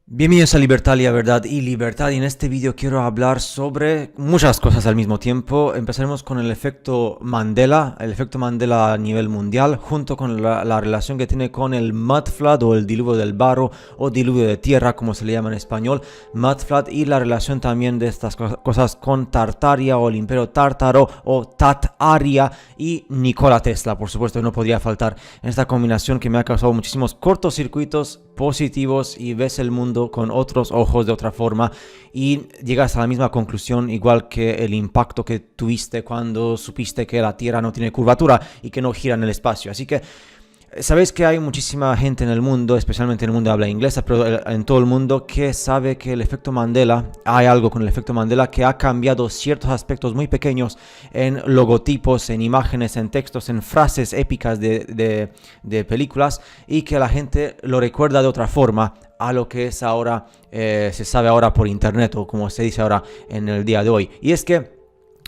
Bienvenidos a Libertalia, Verdad y Libertad, y en este vídeo quiero hablar sobre muchas cosas al mismo tiempo. Empezaremos con el efecto Mandela a nivel mundial, junto con la relación que tiene con el Mud Flood o el diluvio del barro o diluvio de tierra, como se le llama en español, Mud Flood, y la relación también de estas cosas con Tartaria o el imperio tártaro o Tataria y Nikola Tesla. Por supuesto, no podría faltar en esta combinación que me ha causado muchísimos cortocircuitos positivos y ves el mundo con otros ojos de otra forma y llegas a la misma conclusión, igual que el impacto que tuviste cuando supiste que la Tierra no tiene curvatura y que no gira en el espacio. Así que sabéis que hay muchísima gente en el mundo, especialmente en el mundo de habla inglesa, pero en todo el mundo, que sabe que el efecto Mandela, hay algo con el efecto Mandela que ha cambiado ciertos aspectos muy pequeños en logotipos, en imágenes, en textos, en frases épicas de películas, y que la gente lo recuerda de otra forma a lo que es ahora, se sabe ahora por internet, o como se dice ahora en el día de hoy. Y es que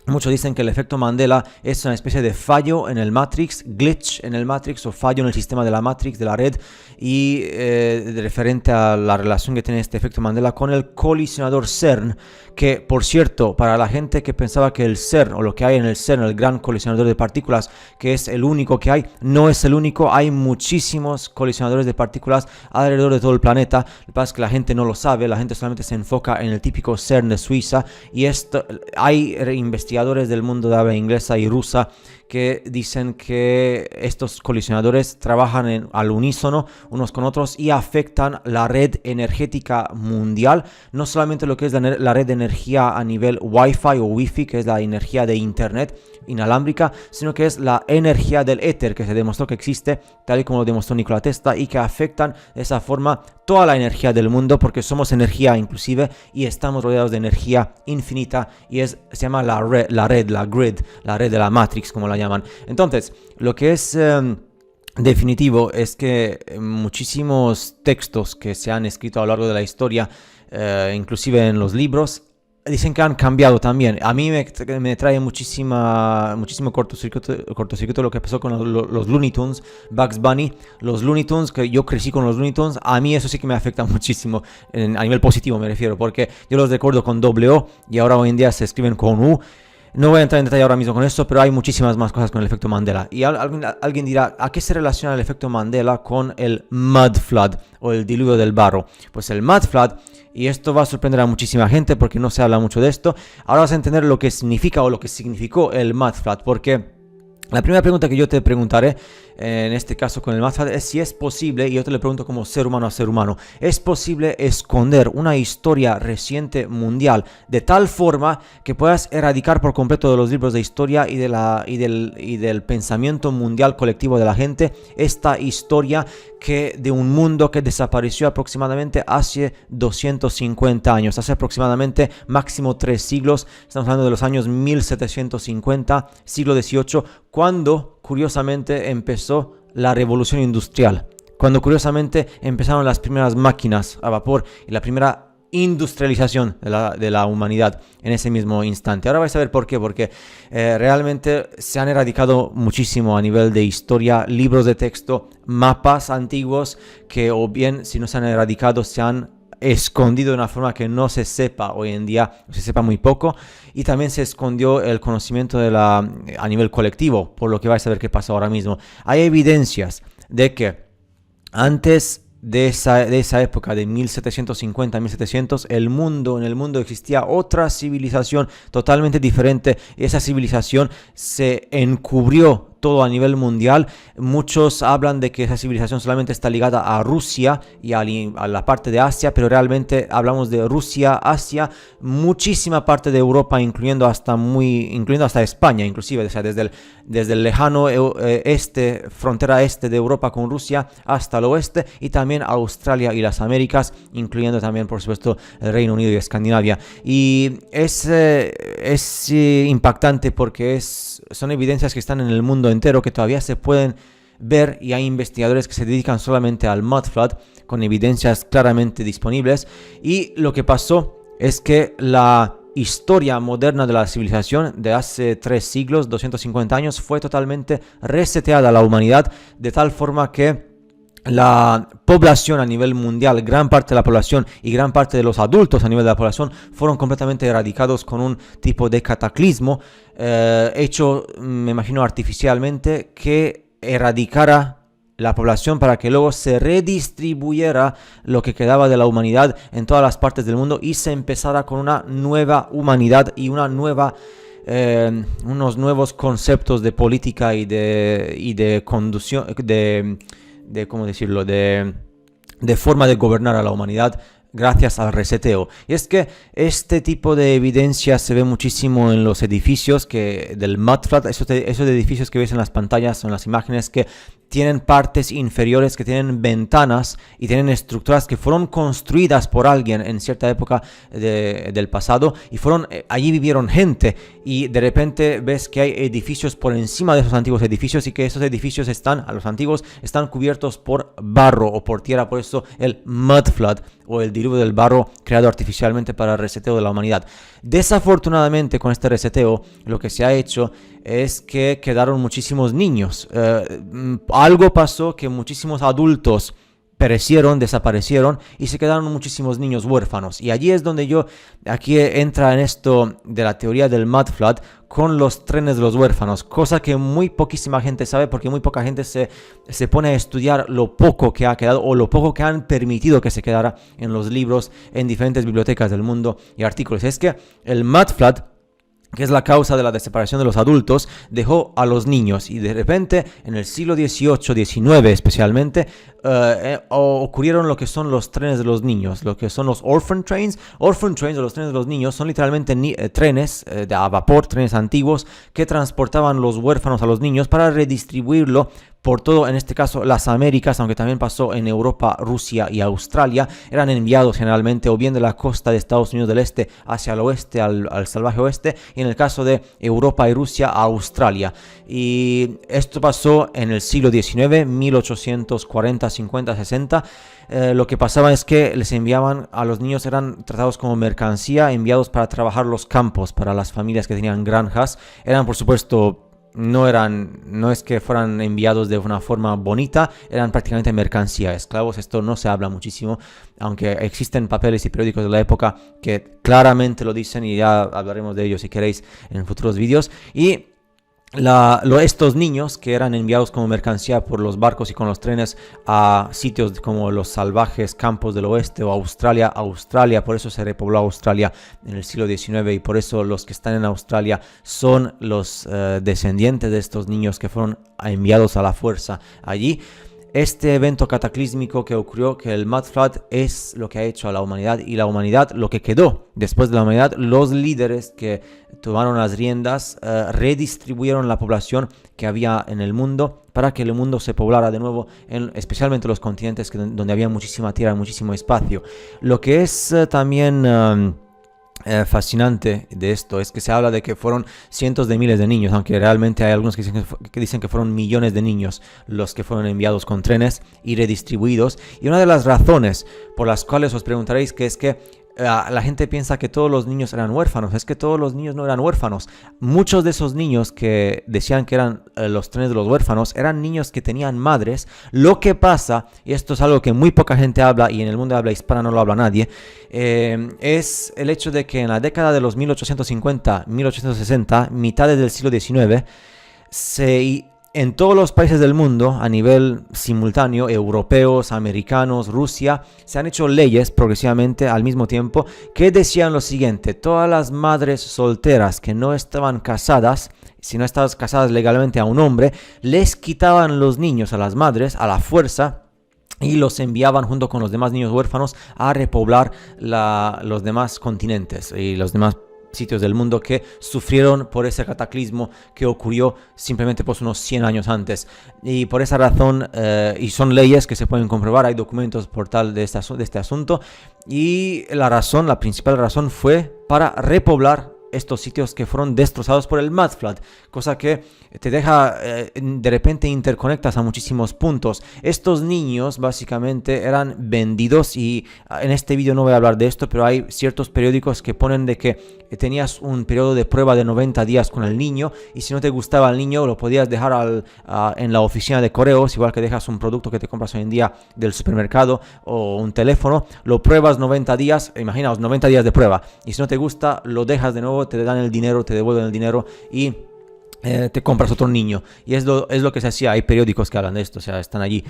muchos dicen que el efecto Mandela es una especie de fallo en el Matrix, glitch en el Matrix o fallo en el sistema de la Matrix, de la red, y referente a la relación que tiene este efecto Mandela con el colisionador CERN, que por cierto, para la gente que pensaba que el CERN o lo que hay en el CERN, el gran colisionador de partículas, que es el único que hay, no es el único. Hay muchísimos colisionadores de partículas alrededor de todo el planeta. Lo que pasa es que la gente no lo sabe, la gente solamente se enfoca en el típico CERN de Suiza, y esto hay investigadores del mundo de habla inglesa y rusa que dicen que estos colisionadores trabajan al unísono unos con otros y afectan la red energética mundial, no solamente lo que es la red de energía a nivel Wi-Fi o Wi-Fi, que es la energía de internet inalámbrica, sino que es la energía del éter, que se demostró que existe, tal y como lo demostró Nikola Tesla, y que afectan de esa forma toda la energía del mundo, porque somos energía inclusive y estamos rodeados de energía infinita, y se llama la red, la grid, la red de la Matrix, como la llaman. Entonces, lo que es definitivo es que muchísimos textos que se han escrito a lo largo de la historia, inclusive en los libros, dicen que han cambiado también. A mí me trae muchísimo cortocircuito lo que pasó con los Looney Tunes, Bugs Bunny, los Looney Tunes, que yo crecí con los Looney Tunes. A mí eso sí que me afecta muchísimo, a nivel positivo me refiero, porque yo los recuerdo con doble O y ahora hoy en día se escriben con U. No voy a entrar en detalle ahora mismo con esto, pero hay muchísimas más cosas con el efecto Mandela. Y alguien dirá, ¿a qué se relaciona el efecto Mandela con el Mud Flood o el diluvio del barro? Pues el Mud Flood, y esto va a sorprender a muchísima gente porque no se habla mucho de esto, ahora vas a entender lo que significa o lo que significó el Mud Flood, porque la primera pregunta que yo te preguntaré, en este caso con el Mud Flood, es si es posible, y yo te lo pregunto como ser humano a ser humano, ¿es posible esconder una historia reciente mundial de tal forma que puedas erradicar por completo de los libros de historia y del pensamiento mundial colectivo de la gente esta historia de un mundo que desapareció aproximadamente hace 250 años, hace aproximadamente máximo 3 siglos, estamos hablando de los años 1750, siglo XVIII, cuando curiosamente empezó la revolución industrial, cuando curiosamente empezaron las primeras máquinas a vapor y la primera industrialización de la humanidad en ese mismo instante. Ahora vais a ver por qué, porque realmente se han erradicado muchísimo a nivel de historia, libros de texto, mapas antiguos que, o bien si no se han erradicado, se han escondido de una forma que no se sepa hoy en día, se sepa muy poco, y también se escondió el conocimiento a nivel colectivo, por lo que vais a ver qué pasa ahora mismo. Hay evidencias de que antes de esa época de 1750-1700, en el mundo existía otra civilización totalmente diferente. Esa civilización se encubrió todo a nivel mundial. Muchos hablan de que esa civilización solamente está ligada a Rusia y a la parte de Asia, pero realmente hablamos de Rusia, Asia, muchísima parte de Europa, incluyendo hasta España, inclusive, o sea, desde el lejano frontera este de Europa con Rusia hasta el oeste, y también Australia y las Américas, incluyendo también, por supuesto, el Reino Unido y Escandinavia. Y es impactante porque son evidencias que están en el mundo entero, que todavía se pueden ver, y hay investigadores que se dedican solamente al Mud Flood con evidencias claramente disponibles. Y lo que pasó es que la historia moderna de la civilización de hace 3 siglos, 250 años, fue totalmente reseteada a la humanidad, de tal forma que la población a nivel mundial, gran parte de la población y gran parte de los adultos a nivel de la población fueron completamente erradicados con un tipo de cataclismo hecho, me imagino, artificialmente, que erradicara la población para que luego se redistribuyera lo que quedaba de la humanidad en todas las partes del mundo y se empezara con una nueva humanidad y una nueva unos nuevos conceptos de política y de conducción, ¿cómo decirlo? De forma de gobernar a la humanidad gracias al reseteo. Y es que este tipo de evidencia se ve muchísimo en los edificios del mudflat, esos edificios que ves en las pantallas o en las imágenes que tienen partes inferiores, que tienen ventanas y tienen estructuras que fueron construidas por alguien en cierta época del pasado y allí vivieron gente, y de repente ves que hay edificios por encima de esos antiguos edificios y que esos edificios los antiguos están cubiertos por barro o por tierra. Por eso el mudflat o el diluvio del barro creado artificialmente para el reseteo de la humanidad. Desafortunadamente, con este reseteo lo que se ha hecho es que quedaron muchísimos niños. Algo pasó que muchísimos adultos desaparecieron y se quedaron muchísimos niños huérfanos. Y allí es donde aquí entra en esto de la teoría del mudflat con los trenes de los huérfanos, cosa que muy poquísima gente sabe, porque muy poca gente se pone a estudiar lo poco que ha quedado o lo poco que han permitido que se quedara en los libros, en diferentes bibliotecas del mundo y artículos. Es que el mudflat, que es la causa de la desaparición de los adultos, dejó a los niños, y de repente en el siglo XVIII, XIX especialmente, ocurrieron lo que son los trenes de los niños, lo que son los orphan trains. Orphan trains, o los trenes de los niños, son literalmente trenes a vapor, trenes antiguos que transportaban los huérfanos a los niños para redistribuirlo por todo, en este caso, las Américas, aunque también pasó en Europa, Rusia y Australia. Eran enviados generalmente o bien de la costa de Estados Unidos del Este hacia el oeste, al salvaje oeste, y en el caso de Europa y Rusia, a Australia. Y esto pasó en el siglo XIX, 1840, 50, 60. Lo que pasaba es que les enviaban a los niños, eran tratados como mercancía, enviados para trabajar los campos, para las familias que tenían granjas. Eran, por supuesto, no es que fueran enviados de una forma bonita, eran prácticamente mercancía, esclavos. Esto no se habla muchísimo, aunque existen papeles y periódicos de la época que claramente lo dicen, y ya hablaremos de ello si queréis en futuros vídeos. Y estos niños que eran enviados como mercancía por los barcos y con los trenes a sitios como los salvajes campos del oeste o Australia, por eso se repobló Australia en el siglo XIX, y por eso los que están en Australia son los descendientes de estos niños que fueron enviados a la fuerza allí. Este evento cataclísmico que ocurrió, que el mudflat, es lo que ha hecho a la humanidad, y la humanidad, lo que quedó después de la humanidad, los líderes que tomaron las riendas, redistribuyeron la población que había en el mundo para que el mundo se poblara de nuevo, especialmente los continentes donde había muchísima tierra, muchísimo espacio. Lo que es también fascinante de esto es que se habla de que fueron cientos de miles de niños, aunque realmente hay algunos que dicen que fueron millones de niños los que fueron enviados con trenes y redistribuidos. Y una de las razones por las cuales os preguntaréis que es que la gente piensa que todos los niños eran huérfanos. Es que todos los niños no eran huérfanos. Muchos de esos niños que decían que eran los trenes de los huérfanos eran niños que tenían madres. Lo que pasa, y esto es algo que muy poca gente habla, y en el mundo de habla hispana no lo habla nadie, es el hecho de que en la década de los 1850, 1860, mitades del siglo XIX, en todos los países del mundo, a nivel simultáneo, europeos, americanos, Rusia, se han hecho leyes progresivamente al mismo tiempo que decían lo siguiente: todas las madres solteras que no estaban casadas, si no estaban casadas legalmente a un hombre, les quitaban los niños a las madres a la fuerza y los enviaban junto con los demás niños huérfanos a repoblar los demás continentes y los demás sitios del mundo que sufrieron por ese cataclismo que ocurrió simplemente pues unos 100 años antes. Y por esa razón, y son leyes que se pueden comprobar, hay documentos por tal de este asunto, y la principal razón fue para repoblar estos sitios que fueron destrozados por el mud flood, cosa que te deja, de repente interconectas a muchísimos puntos. Estos niños básicamente eran vendidos, y en este vídeo no voy a hablar de esto, pero hay ciertos periódicos que ponen de que tenías un periodo de prueba de 90 días con el niño, y si no te gustaba el niño lo podías dejar en la oficina de correos, igual que dejas un producto que te compras hoy en día del supermercado o un teléfono, lo pruebas 90 días, imaginaos 90 días de prueba, y si no te gusta lo dejas de nuevo, te dan el dinero, te devuelven el dinero y te compras otro niño. Y es lo que se hacía. Hay periódicos que hablan de esto, o sea, están allí,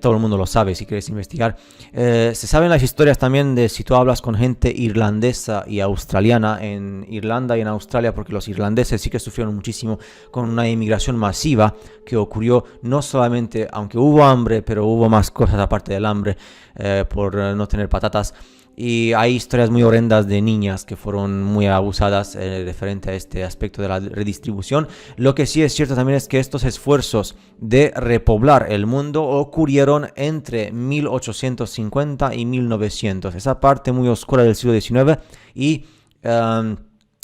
todo el mundo lo sabe si quieres investigar. Se saben las historias también de si tú hablas con gente irlandesa y australiana en Irlanda y en Australia, porque los irlandeses sí que sufrieron muchísimo con una inmigración masiva que ocurrió, no solamente, aunque hubo hambre, pero hubo más cosas aparte del hambre, por no tener patatas. Y hay historias muy horrendas de niñas que fueron muy abusadas referente a este aspecto de la redistribución. Lo que sí es cierto también es que estos esfuerzos de repoblar el mundo ocurrieron entre 1850 y 1900. Esa parte muy oscura del siglo XIX y...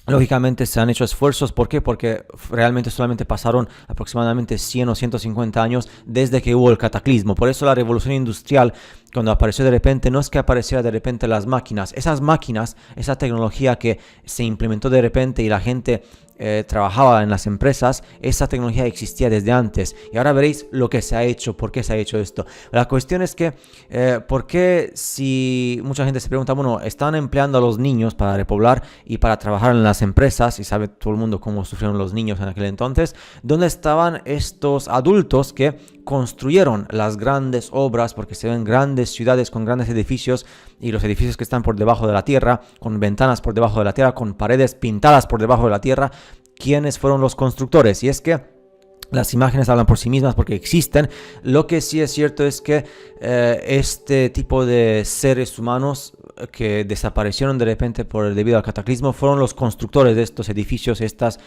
lógicamente se han hecho esfuerzos. ¿Por qué? Porque realmente solamente pasaron aproximadamente 100 o 150 años desde que hubo el cataclismo. Por eso la revolución industrial, cuando apareció de repente, no es que apareciera de repente las máquinas. Esas máquinas, esa tecnología que se implementó de repente y la gente trabajaba en las empresas, esa tecnología existía desde antes. Y ahora veréis lo que se ha hecho, por qué se ha hecho esto. La cuestión es que, ¿por qué, si mucha gente se pregunta, bueno, están empleando a los niños para repoblar y para trabajar en las empresas, y sabe todo el mundo cómo sufrieron los niños en aquel entonces, ¿dónde estaban estos adultos que construyeron las grandes obras? Porque se ven grandes ciudades con grandes edificios, y los edificios que están por debajo de la tierra, con ventanas por debajo de la tierra, con paredes pintadas por debajo de la tierra. ¿Quiénes fueron los constructores? Y es que las imágenes hablan por sí mismas porque existen. Lo que sí es cierto es que este tipo de seres humanos que desaparecieron de repente debido al cataclismo fueron los constructores de estos edificios, estas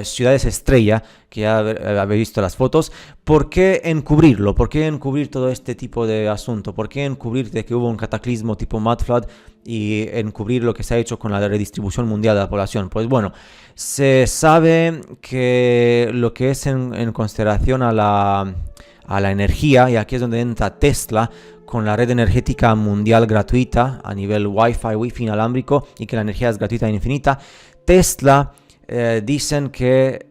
ciudades estrella, que ya habéis visto las fotos. ¿Por qué encubrirlo? ¿Por qué encubrir todo este tipo de asunto? ¿Por qué encubrir de que hubo un cataclismo tipo mud flood y encubrir lo que se ha hecho con la redistribución mundial de la población? Pues bueno, se sabe que lo que es en consideración a la energía, y aquí es donde entra Tesla con la red energética mundial gratuita a nivel Wi-Fi inalámbrico, y que la energía es gratuita e infinita. Tesla, dicen que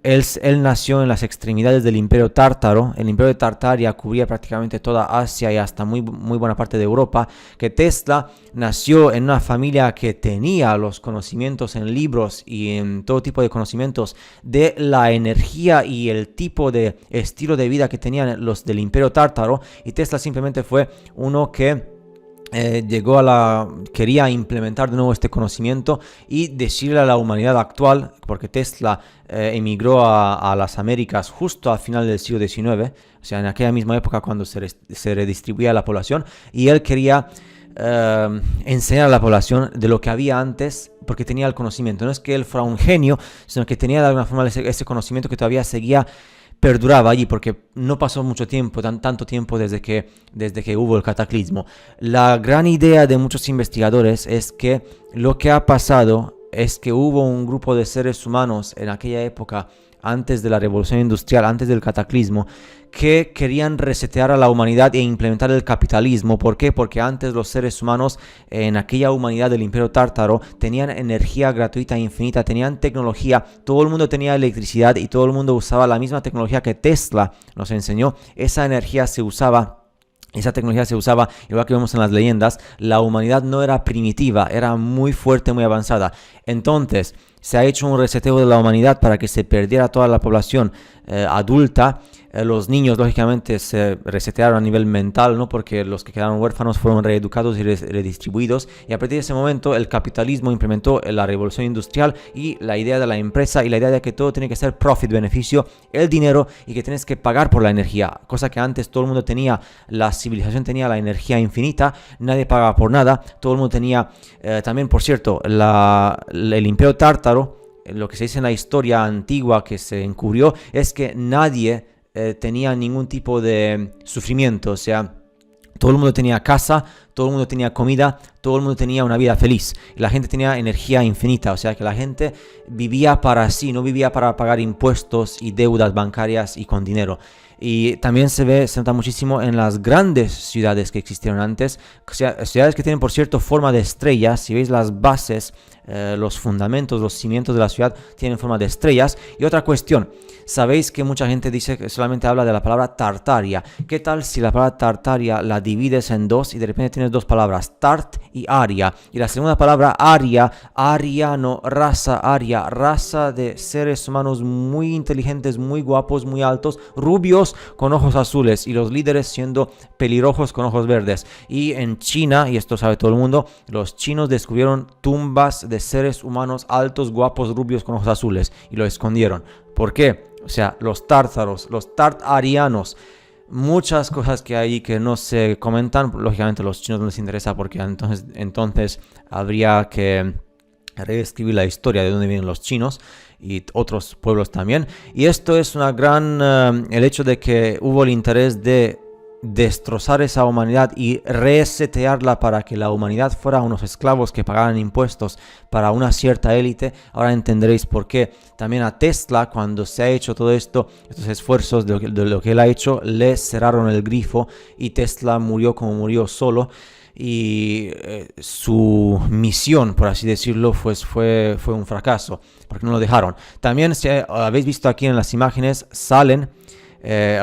él nació en las extremidades del Imperio Tártaro. El Imperio de Tartaria cubría prácticamente toda Asia y hasta muy buena parte de Europa. Que Tesla nació en una familia que tenía los conocimientos en libros y en todo tipo de conocimientos de la energía y el tipo de estilo de vida que tenían los del Imperio Tártaro. Y Tesla simplemente fue uno que quería implementar de nuevo este conocimiento y decirle a la humanidad actual, porque Tesla emigró a las Américas justo al final del siglo XIX, o sea, en aquella misma época cuando se redistribuía la población, y él quería enseñar a la población de lo que había antes, porque tenía el conocimiento. No es que él fuera un genio, sino que tenía de alguna forma ese conocimiento que todavía perduraba allí, porque no pasó mucho tiempo, tanto tiempo desde que hubo el cataclismo. La gran idea de muchos investigadores es que lo que ha pasado es que hubo un grupo de seres humanos en aquella época, antes de la revolución industrial, antes del cataclismo, que querían resetear a la humanidad e implementar el capitalismo. ¿Por qué? Porque antes los seres humanos en aquella humanidad del Imperio Tártaro tenían energía gratuita e infinita, tenían tecnología, todo el mundo tenía electricidad y todo el mundo usaba la misma tecnología que Tesla nos enseñó. Esa energía se usaba. Esa tecnología se usaba, igual que vemos en las leyendas. La humanidad no era primitiva, era muy fuerte, muy avanzada. Entonces, se ha hecho un reseteo de la humanidad para que se perdiera toda la población adulta. Los niños, lógicamente, se resetearon a nivel mental, ¿no? Porque los que quedaron huérfanos fueron reeducados y redistribuidos. Y a partir de ese momento, el capitalismo implementó la revolución industrial y la idea de la empresa y la idea de que todo tiene que ser profit, beneficio, el dinero, y que tienes que pagar por la energía. Cosa que antes todo el mundo tenía, la civilización tenía la energía infinita, nadie pagaba por nada. Todo el mundo tenía, también, por cierto, el Imperio Tártaro. Lo que se dice en la historia antigua que se encubrió es que nadie tenía ningún tipo de sufrimiento. O sea, Todo el mundo tenía casa, todo el mundo tenía comida, todo el mundo tenía una vida feliz. Y la gente tenía energía infinita, o sea que la gente vivía para sí, no vivía para pagar impuestos y deudas bancarias y con dinero. Y también se nota muchísimo en las grandes ciudades que existieron antes, o sea, ciudades que tienen, por cierto, forma de estrellas. Si veis las bases, los fundamentos, los cimientos de la ciudad tienen forma de estrellas. Y otra cuestión, sabéis que mucha gente dice que solamente habla de la palabra Tartaria. ¿Qué tal si la palabra Tartaria la divides en dos y de repente tienes dos palabras, Tart y Aria? Y la segunda palabra, Aria, ariano, raza aria, raza de seres humanos muy inteligentes, muy guapos, muy altos, rubios con ojos azules, y los líderes siendo pelirrojos con ojos verdes. Y en China, y esto sabe todo el mundo, los chinos descubrieron tumbas de seres humanos altos, guapos, rubios con ojos azules y lo escondieron. ¿Por qué? O sea, los tártaros, los tartarianos, muchas cosas que hay que no se comentan. Lógicamente a los chinos no les interesa, porque entonces habría que reescribir la historia de dónde vienen los chinos y otros pueblos también. Y esto es una gran el hecho de que hubo el interés de destrozar esa humanidad y resetearla para que la humanidad fuera unos esclavos que pagaran impuestos para una cierta élite. Ahora entenderéis por qué. También a Tesla, cuando se ha hecho todo esto, estos esfuerzos de lo que él ha hecho, le cerraron el grifo y Tesla murió como murió solo. Y su misión, por así decirlo, pues fue un fracaso, porque no lo dejaron. También, si habéis visto aquí en las imágenes, salen,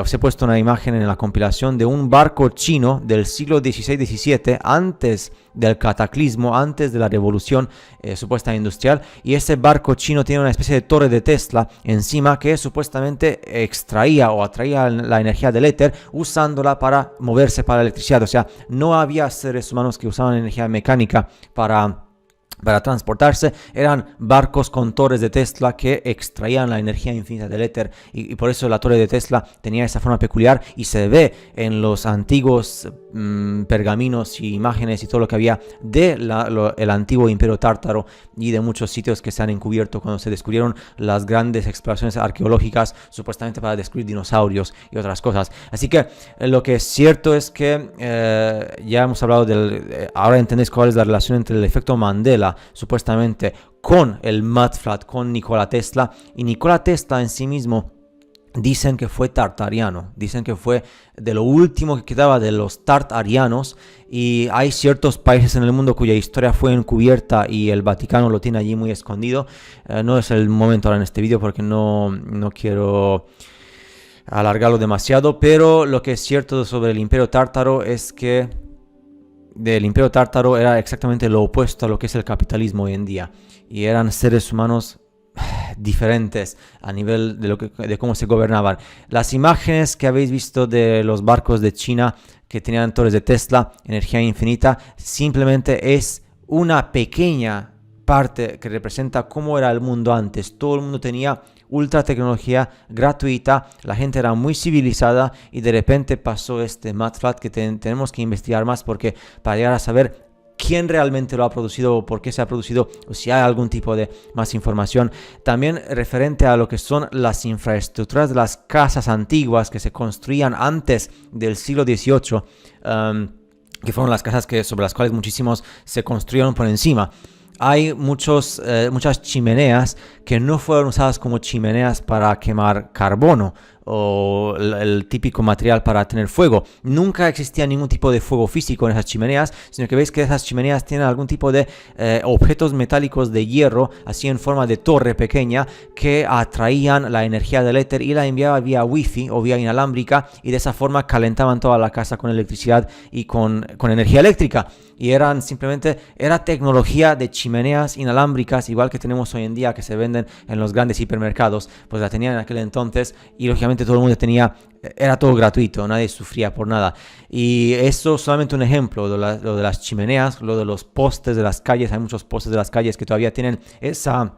os he puesto una imagen en la compilación de un barco chino del siglo XVI-XVII, antes del cataclismo, antes de la revolución supuesta industrial, y ese barco chino tiene una especie de torre de Tesla encima que supuestamente extraía o atraía la energía del éter usándola para moverse para la electricidad. O sea, no había seres humanos que usaban energía mecánica para transportarse, eran barcos con torres de Tesla que extraían la energía infinita del éter, y por eso la torre de Tesla tenía esa forma peculiar, y se ve en los antiguos pergaminos y imágenes y todo lo que había de el antiguo imperio tártaro y de muchos sitios que se han encubierto cuando se descubrieron las grandes exploraciones arqueológicas, supuestamente para descubrir dinosaurios y otras cosas. Así que lo que es cierto es que ya hemos hablado ahora entendéis cuál es la relación entre el efecto Mandela supuestamente con el mud flat, con Nikola Tesla. Y Nikola Tesla en sí mismo dicen que fue tartariano, dicen que fue de lo último que quedaba de los tartarianos, y hay ciertos países en el mundo cuya historia fue encubierta y el Vaticano lo tiene allí muy escondido. No es el momento ahora en este vídeo porque no quiero alargarlo demasiado, pero lo que es cierto sobre el imperio tártaro es que del imperio tártaro era exactamente lo opuesto a lo que es el capitalismo hoy en día, y eran seres humanos diferentes a nivel de cómo se gobernaban. Las imágenes que habéis visto de los barcos de China que tenían torres de Tesla, energía infinita, simplemente es una pequeña parte que representa cómo era el mundo antes. Todo el mundo tenía ultra tecnología gratuita, la gente era muy civilizada, y de repente pasó este mud flat que tenemos que investigar más para llegar a saber quién realmente lo ha producido o por qué se ha producido, o si hay algún tipo de más información. También referente a lo que son las infraestructuras de las casas antiguas que se construían antes del siglo XVIII, que fueron las casas sobre las cuales muchísimos se construyeron por encima. Hay muchas chimeneas que no fueron usadas como chimeneas para quemar carbono o el típico material para tener fuego. Nunca existía ningún tipo de fuego físico en esas chimeneas, sino que veis que esas chimeneas tienen algún tipo de objetos metálicos de hierro, así en forma de torre pequeña, que atraían la energía del éter y la enviaban vía wifi o vía inalámbrica, y de esa forma calentaban toda la casa con electricidad y con energía eléctrica. Y era tecnología de chimeneas inalámbricas, igual que tenemos hoy en día, que se venden en los grandes hipermercados. Pues la tenían en aquel entonces, y lógicamente todo el mundo era todo gratuito, nadie sufría por nada. Y eso es solamente un ejemplo, lo de las chimeneas, lo de los postes de las calles. Hay muchos postes de las calles que todavía tienen esa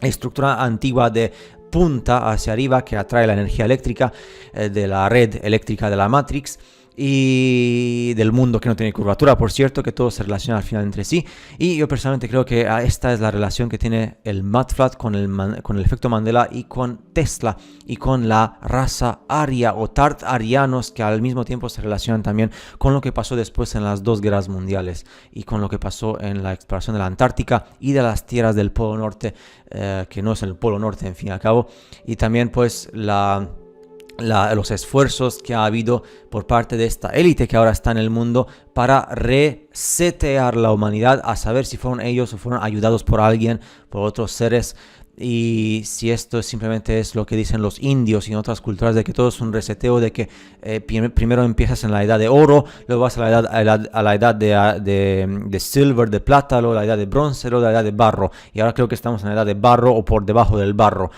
estructura antigua de punta hacia arriba que atrae la energía eléctrica de la red eléctrica de la Matrix. y del mundo que no tiene curvatura, por cierto, que todo se relaciona al final entre sí. Y yo personalmente creo que esta es la relación que tiene el mudflat con el efecto Mandela y con Tesla y con la raza aria o tartarianos, que al mismo tiempo se relacionan también con lo que pasó después en las dos guerras mundiales y con lo que pasó en la exploración de la Antártica y de las tierras del Polo Norte, que no es el Polo Norte en fin y al cabo, y también pues los esfuerzos que ha habido por parte de esta élite que ahora está en el mundo para resetear la humanidad, a saber si fueron ellos o fueron ayudados por alguien, por otros seres, y si esto simplemente es lo que dicen los indios y en otras culturas, de que todo es un reseteo, de que primero empiezas en la edad de oro, luego vas a la edad de silver, de plata, luego la edad de bronce, luego la edad de barro, y ahora creo que estamos en la edad de barro o por debajo del barro,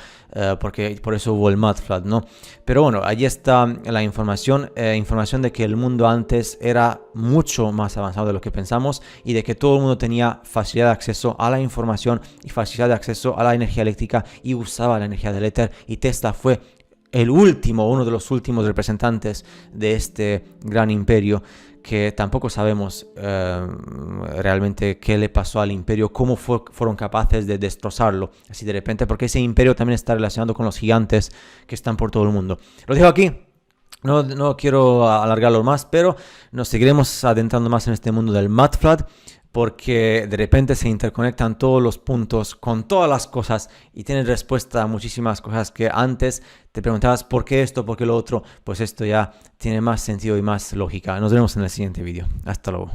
porque por eso hubo el mudflat, ¿no? Pero bueno, allí está la información de que el mundo antes era mucho más avanzado de lo que pensamos y de que todo el mundo tenía facilidad de acceso a la información y facilidad de acceso a la energía eléctrica y usaba la energía del éter, y Tesla fue uno de los últimos representantes de este gran imperio, que tampoco sabemos realmente qué le pasó al imperio, cómo fueron capaces de destrozarlo así de repente, porque ese imperio también está relacionado con los gigantes que están por todo el mundo. Lo dejo aquí. No quiero alargarlo más, pero nos seguiremos adentrando más en este mundo del mudflat, porque de repente se interconectan todos los puntos con todas las cosas y tienes respuesta a muchísimas cosas que antes te preguntabas por qué esto, por qué lo otro. Pues esto ya tiene más sentido y más lógica. Nos vemos en el siguiente vídeo. Hasta luego.